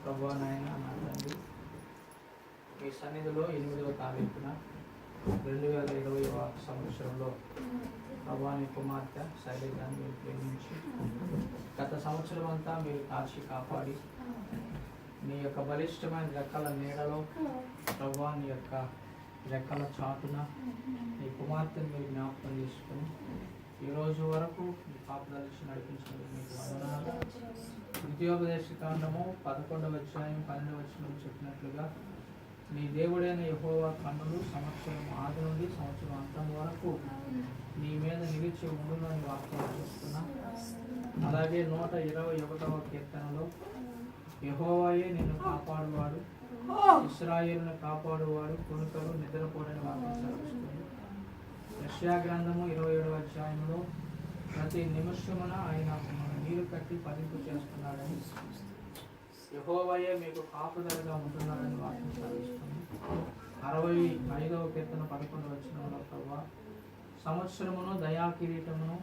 ప్రభువా నాయన నా తండ్రి, మీ సన్నిధిలో 8వ తారీఖున 2020వ సంవత్సరంలో ప్రభువా నీ కుమార్తె శైలజాన్ని మీరు ప్రేమించి గత సంవత్సరం అంతా మీరు కాచి కాపాడి నీ యొక్క బలిష్టమైన రెక్కల నీడలో ప్రభువా నీ యొక్క రెక్కల చాటున నీ కుమార్తెను మీరు జ్ఞాపకం చేసుకుని ఈరోజు వరకు మీ కాపుదలిచి నడిపించినందుకు మీకు వందనాలు. ద్వితీయోపదేశ కాండము 11వ అధ్యాయం 12వ వచనం చెప్పినట్లుగా నీ దేవుడైన యెహోవా కన్నులు సంవత్సరం ఆది నుండి సంవత్సరం అంతం వరకు నీ మీద నిలిచి ఉండునని వాక్యం చూస్తున్నా. అలాగే 121వ కీర్తనలో యెహోవాయే నిన్ను కాపాడువాడు, ఇశ్రాయేలును కాపాడువాడు, కొనుకలు నిద్రపోడని వాక్యం సెలవిస్తుంది. యెషయా గ్రంథము 27వ అధ్యాయంలో ప్రతి నిమిషమున ఆయన నీరు కట్టి పదింపు చేస్తున్నాడని, యెహోవాయే మీకు కాపుదలగా ఉంటున్నాడని వాక్యం సెలవిస్తుంది. 65వ కీర్తన 11వ వచనంలో ప్రభువా సంవత్సరమును దయా కిరీటమును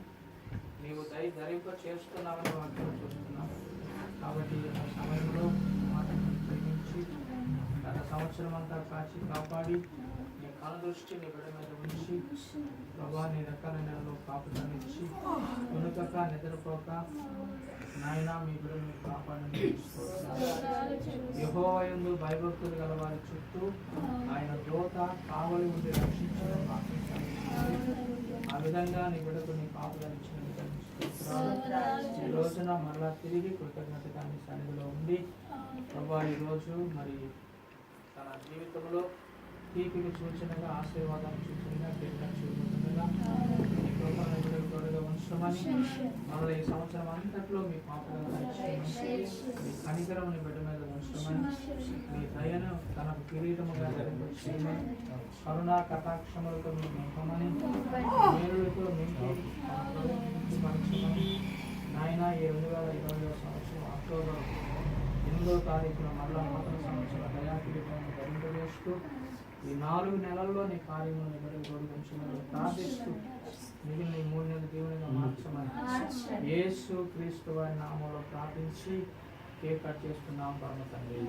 నీవు ధరింప చేస్తున్నావని వాక్యం చూస్తున్నావు. కాబట్టి ఆ సమయంలో మాటను ప్రేమించి గత సంవత్సరం అంతా కాచి కాపాడి నీ కనుదృష్టి నీ బిడ్డ మీద ఉంచి ప్రభా నీ రెక్కల నెలలో కాపుదనిచ్చి కొనుకక నిద్రపోక నాయన మీ బిడ్డ మీరు కాపాడని యెహోవా యందు భయభక్తులు గల వారి చుట్టూ ఆయన దూత కావలి ఉండి రక్షించడం ఆ విధంగా నీ బిడ్డకు నీ కాపుదనిచ్చిన ఈ రోజున మరలా తిరిగి కృతజ్ఞతగా నీ సన్నిధిలో ఉండి ప్రభా ఈరోజు మరి తన జీవితంలో తీపికి సూచనగా ఆశీర్వాదాలు సూచనగా దీర్ఘం చూపుతుండగా మీ కృపను తోడుగా ఉంచమని మరలా ఈ సంవత్సరం అంతట్లో మీ పాపగా మీ కనికరముని బిడ్డ మీద ఉంచమని మీ దయను తనకు కిరీటముగా ధరింపచేయమని కరుణా కటాక్షములతో మీరు నింపమని మేలులతో నింపి నాయన 2020వ సంవత్సరం అక్టోబర్ 8వ తారీఖున మరలా నూతన సంవత్సరం దయాకిరీటాన్ని ధరింపజేస్తూ ఈ 4 నెలల్లో నీ కార్యము గౌరవించమని ప్రార్థిస్తూ మిగిలిన ఈ 3 నెలల దేవునిగా మార్చమని యేసు క్రీస్తు వారి నామంలో ప్రార్థించి కేక్ కట్ చేసుకున్నాం పరమ తండ్రి.